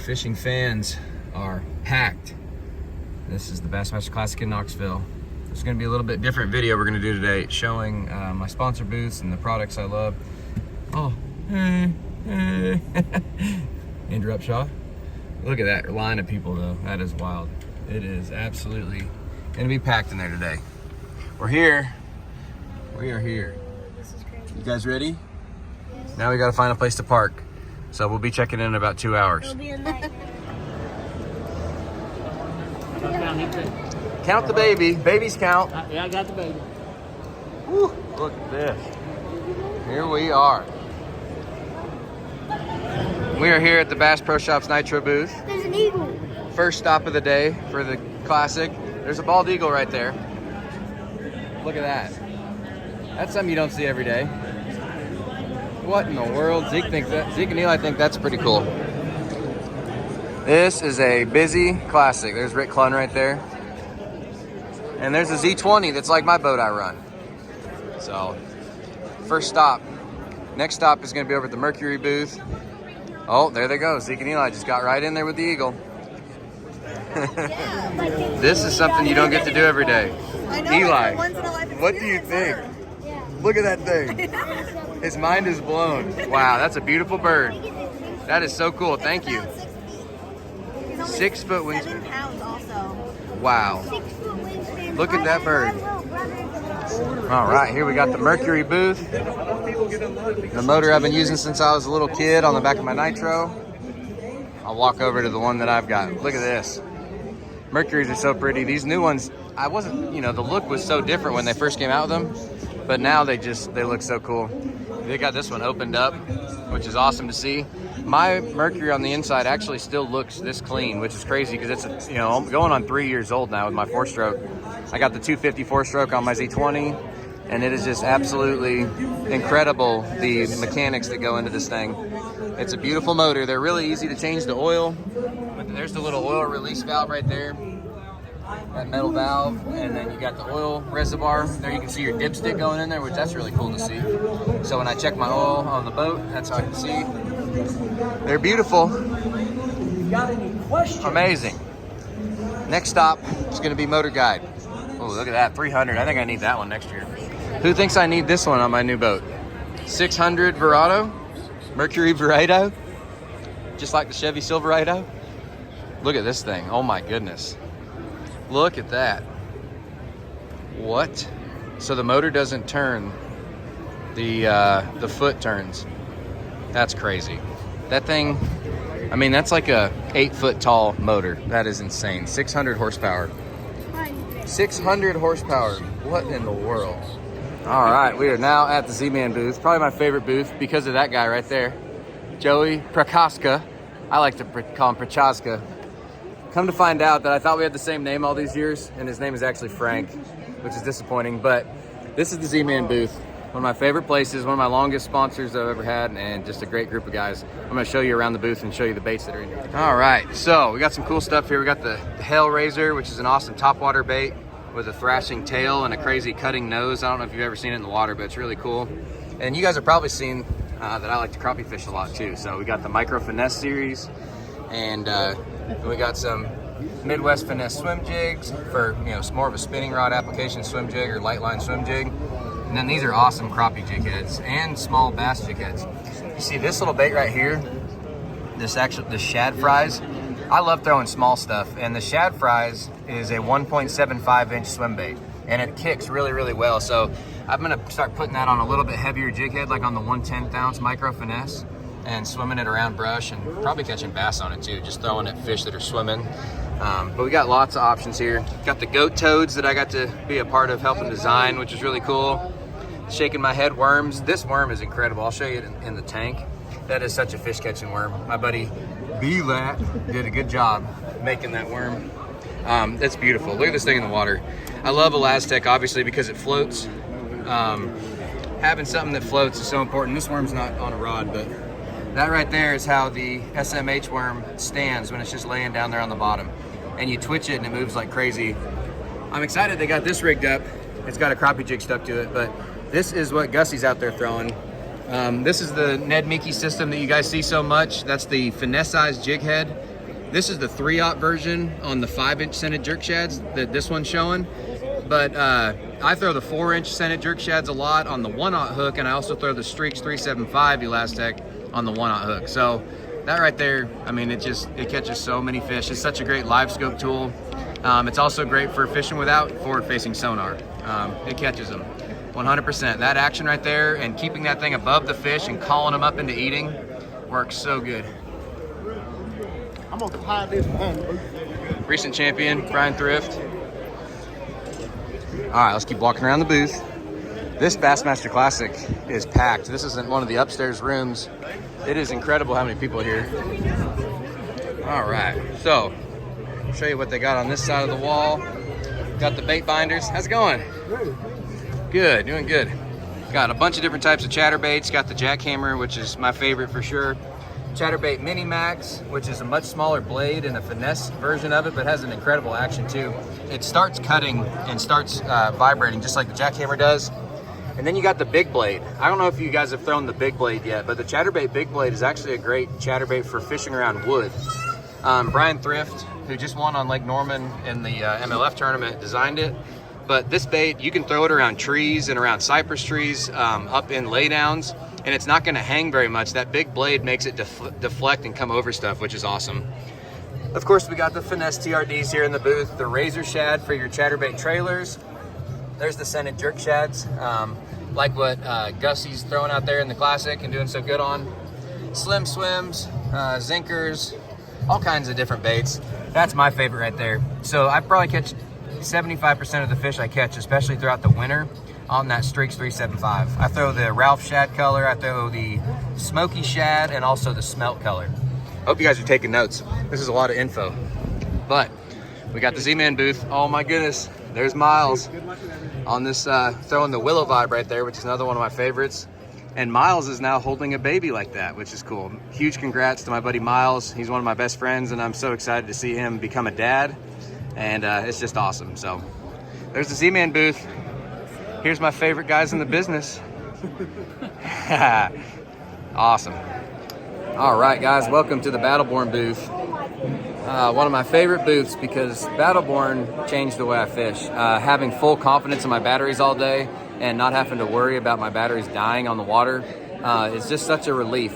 fishing fans are packed. This is the Bassmaster Classic in Knoxville. It's going to be a little bit different video we're going to do today, showing my sponsor booths and the products I love. Oh, hey. Andrew Upshaw. Look at that line of people though. That is wild. It is absolutely going to be packed in there today. We're here. We are here. This is crazy. You guys ready? Yes. Now we got to find a place to park. So we'll be checking in about 2 hours. It'll be a nightmare. Count the baby. Babies count. Yeah, I got the baby. Woo, look at this. Here we are. We are here at the Bass Pro Shops Nitro booth. There's an eagle. First stop of the day for the Classic. There's a bald eagle right there. Look at that. That's something you don't see every day. What in the world? Zeke and Eli think that's pretty cool. This is a busy Classic. There's Rick Clun right there. And there's a Z20 that's like my boat I run. So, first stop. Next stop is going to be over at the Mercury booth. Oh, there they go. Zeke and Eli just got right in there with the eagle. This is something you don't get to do every day. I know, Eli, once in a life what do you think? Yeah. Look at that thing. His mind is blown. Wow, that's a beautiful bird. That is so cool. Thank you. 6 foot wingspan. 7 pounds also. Wow. 6 foot wingspan. Look at that bird. All right, here we got the Mercury booth. The motor I've been using since I was a little kid on the back of my Nitro. I'll walk over to the one that I've got. Look at this. Mercuries are so pretty. These new ones, I wasn't, the look was so different when they first came out with them, but now they look so cool. They got this one opened up, which is awesome to see. My Mercury on the inside actually still looks this clean, which is crazy because it's, going on 3 years old now with my 4-stroke. I got the 250 4-stroke on my Z20, and it is just absolutely incredible, the mechanics that go into this thing. It's a beautiful motor. They're really easy to change the oil. There's the little oil release valve right there. That metal valve, and then you got the oil reservoir. There you can see your dipstick going in there, which that's really cool to see. So when I check my oil on the boat, that's how I can see. They're beautiful. Amazing. Next stop is going to be Motor Guide. Oh, look at that, 300. I think I need that one next year. Who thinks I need this one on my new boat? 600 Verado, Mercury Verado, just like the Chevy Silverado. Look at this thing. Oh my goodness. Look at that. What? So the motor doesn't turn. The foot turns. That's crazy. That thing, that's like a 8-foot tall motor. That is insane. 600 horsepower. 600 horsepower. What in the world? All right, we are now at the ZMan booth. Probably my favorite booth because of that guy right there. Joey Prakaska. I like to call him Prochaska. Come to find out that I thought we had the same name all these years, and his name is actually Frank, which is disappointing. But this is the ZMan booth. One of my favorite places, one of my longest sponsors I've ever had, and just a great group of guys. I'm gonna show you around the booth and show you the baits that are in here. All right, so we got some cool stuff here. We got the Hellraiser, which is an awesome topwater bait with a thrashing tail and a crazy cutting nose. I don't know if you've ever seen it in the water, but it's really cool. And you guys have probably seen that I like to crappie fish a lot too. So we got the Micro Finesse series, and we got some Midwest Finesse swim jigs for, more of a spinning rod application swim jig or light line swim jig. And then these are awesome crappie jig heads and small bass jig heads. You see this little bait right here, the shad fries. I love throwing small stuff, and the shad fries is a 1.75-inch swim bait, and it kicks really, really well. So I'm gonna start putting that on a little bit heavier jig head, like on the 1/10 ounce Micro Finesse, and swimming it around brush, and probably catching bass on it too, just throwing at fish that are swimming. But we got lots of options here. Got the goat toads that I got to be a part of helping design, which is really cool. Shaking my head worms. This worm is incredible. I'll show you it in the tank. That is such a fish catching worm. My buddy B-Lat did a good job making that worm. That's beautiful. Look at this thing in the water. I love Elastec obviously because it floats. Having something that floats is so important. This worm's not on a rod, but that right there is how the SMH worm stands when it's just laying down there on the bottom. And you twitch it and it moves like crazy. I'm excited they got this rigged up. It's got a crappie jig stuck to it, but this is what Gussie's out there throwing. This is the Ned Mickey system that you guys see so much. That's the finesse size jig head. This is the 3/0 version on the 5-inch scented jerk shads that this one's showing. But I throw the 4-inch scented jerk shads a lot on the 1/0 hook, and I also throw the Streaks 375 Elastec on the 1/0 hook. So that right there, I mean, it catches so many fish. It's such a great live scope tool. It's also great for fishing without forward-facing sonar. It catches them 100%. That action right there and keeping that thing above the fish and calling them up into eating works so good. I'm gonna hide this behind the booth. Recent champion, Brian Thrift. All right, let's keep walking around the booth. This Bassmaster Classic is packed. This isn't one of the upstairs rooms. It is incredible how many people are here. All right, so I'll show you what they got on this side of the wall. Got the bait binders. How's it going? Good, doing good. Got a bunch of different types of chatterbaits. Got the jackhammer, which is my favorite for sure. Chatterbait Mini Max, which is a much smaller blade and a finesse version of it, but has an incredible action too. It starts cutting and starts vibrating just like the jackhammer does. And then you got the big blade. I don't know if you guys have thrown the big blade yet, but the chatterbait big blade is actually a great chatterbait for fishing around wood. Brian Thrift, who just won on Lake Norman in the MLF tournament, designed it. But this bait, you can throw it around trees and around cypress trees, up in laydowns, and it's not gonna hang very much. That big blade makes it deflect and come over stuff, which is awesome. Of course, we got the finesse TRDs here in the booth, the razor shad for your chatterbait trailers. There's the scented jerk shads, like what Gussie's throwing out there in the Classic and doing so good on. Slim Swims, Zinkers, all kinds of different baits. That's my favorite right there. So I probably catch 75% of the fish I catch, especially throughout the winter, on that Streaks 375. I throw the Ralph shad color, I throw the smoky shad, and also the smelt color. Hope you guys are taking notes. This is a lot of info. But we got the ZMan booth. Oh my goodness, there's Miles on this, throwing the Willow Vibe right there, which is another one of my favorites. And Miles is now holding a baby like that, which is cool. Huge congrats to my buddy Miles. He's one of my best friends, and I'm so excited to see him become a dad. And it's just awesome. So there's the ZMan booth. Here's my favorite guys in the business. Awesome. All right, guys, welcome to the Battleborn booth. One of my favorite booths because Battleborn changed the way I fish. Having full confidence in my batteries all day and not having to worry about my batteries dying on the water is just such a relief.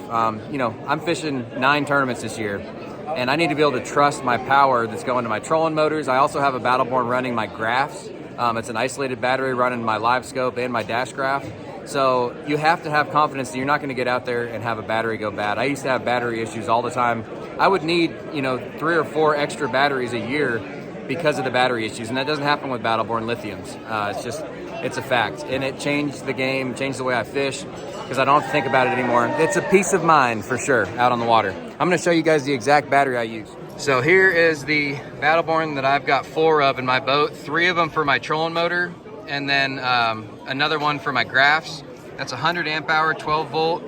You know, I'm fishing 9 tournaments this year, and I need to be able to trust my power that's going to my trolling motors. I also have a Battleborn running my graphs. It's an isolated battery running my live scope and my dash graph. So you have to have confidence that you're not going to get out there and have a battery go bad. I used to have battery issues all the time. I would need, you know, 3 or 4 extra batteries a year because of the battery issues, and that doesn't happen with Battleborn lithiums. It's a fact, and it changed the game, changed the way I fish, because I don't have to think about it anymore. It's a peace of mind for sure out on the water. I'm going to show you guys the exact battery I use. So here is the Battleborn that I've got 4 of in my boat, 3 of them for my trolling motor, and then another one for my graphs. That's 100 amp hour, 12 volt,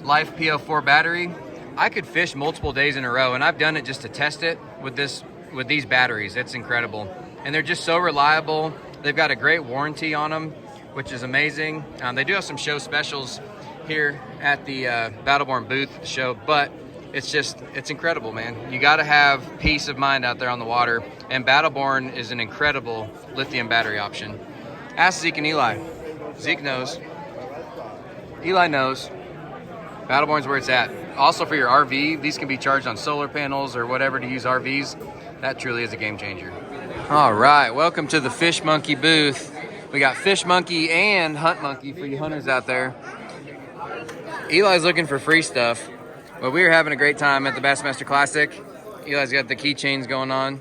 Life PO4 battery. I could fish multiple days in a row, and I've done it just to test it with these batteries. It's incredible, and they're just so reliable. They've got a great warranty on them, which is amazing. They do have some show specials here at the Battleborn booth at the show, but it's incredible, man. You got to have peace of mind out there on the water, and Battleborn is an incredible lithium battery option. Ask Zeke and Eli. Zeke knows. Eli knows. Battleborn's where it's at. Also for your RV, these can be charged on solar panels or whatever to use RVs. That truly is a game changer. All right, welcome to the Fish Monkey booth. We got Fish Monkey and Hunt Monkey for you hunters out there. Eli's looking for free stuff, but we were having a great time at the Bassmaster Classic. Eli's got the keychains going on.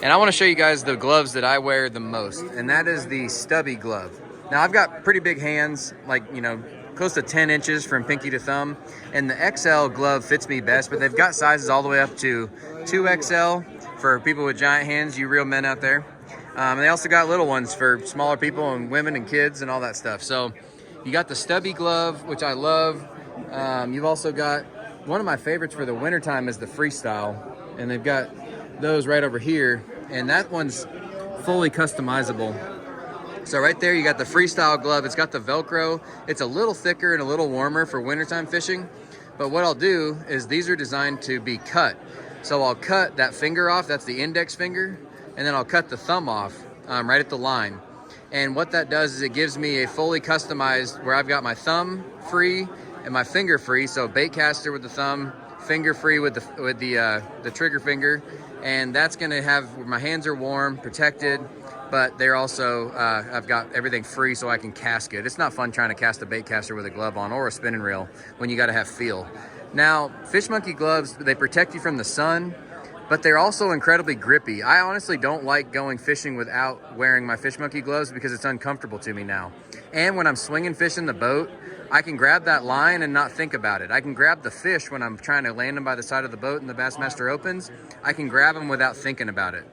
And I want to show you guys the gloves that I wear the most, and that is the stubby glove. Now, I've got pretty big hands, like, you know, close to 10 inches from pinky to thumb, and the XL glove fits me best, but they've got sizes all the way up to 2XL for people with giant hands, you real men out there. And they also got little ones for smaller people and women and kids and all that stuff. So you got the stubby glove, which I love. You've also got, one of my favorites for the wintertime is the Freestyle, and they've got those right over here, and that one's fully customizable. So right there you got the Freestyle glove. It's got the Velcro. It's a little thicker and a little warmer for wintertime fishing, but what I'll do is these are designed to be cut. So I'll cut that finger off, that's the index finger, and then I'll cut the thumb off right at the line. And what that does is it gives me a fully customized, where I've got my thumb free and my finger free. So bait caster with the thumb, finger free with the trigger finger. And that's gonna have, my hands are warm, protected, but they're also, I've got everything free so I can cast it. It's not fun trying to cast a bait caster with a glove on or a spinning reel when you gotta have feel. Now, Fish Monkey gloves, they protect you from the sun, but they're also incredibly grippy. I honestly don't like going fishing without wearing my Fish Monkey gloves because it's uncomfortable to me now. And when I'm swinging fish in the boat, I can grab that line and not think about it. I can grab the fish when I'm trying to land them by the side of the boat and the Bassmaster opens. I can grab them without thinking about it.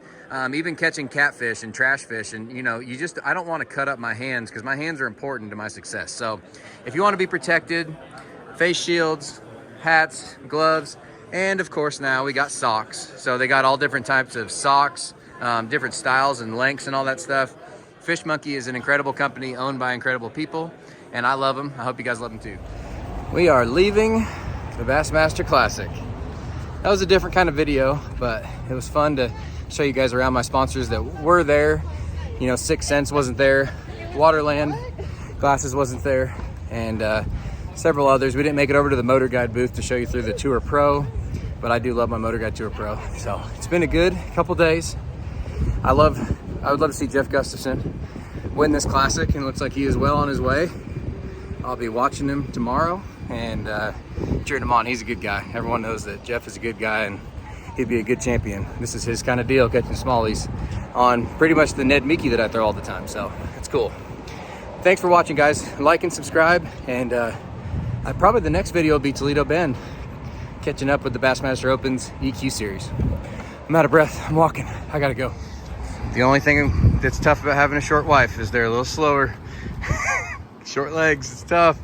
Even catching catfish and trash fish, and you know, I don't want to cut up my hands because my hands are important to my success. So if you want to be protected, face shields, hats, gloves, and of course now we got socks. So they got all different types of socks, different styles and lengths and all that stuff. Fish Monkey is an incredible company owned by incredible people, and I love them. I hope you guys love them too. We are leaving the Bassmaster Classic. That was a different kind of video, but it was fun to show you guys around my sponsors that were there. You know, 6 Cents wasn't there, Waterland Glasses wasn't there, and several others. We didn't make it over to the Motor Guide booth to show you through the Tour Pro, but I do love my Motor Guide Tour Pro. So it's been a good couple days. I would love to see Jeff Gustafson win this classic, and it looks like he is well on his way. I'll be watching him tomorrow and cheering him on. He's a good guy. Everyone knows that Jeff is a good guy and he'd be a good champion. This is his kind of deal, catching smallies on pretty much the Ned Mickey that I throw all the time. So it's cool. Thanks for watching, guys. Like and subscribe, and probably the next video will be Toledo Bend, catching up with the Bassmaster Opens EQ series. I'm out of breath. I'm walking. I gotta go. The only thing that's tough about having a short wife is they're a little slower. Short legs, it's tough.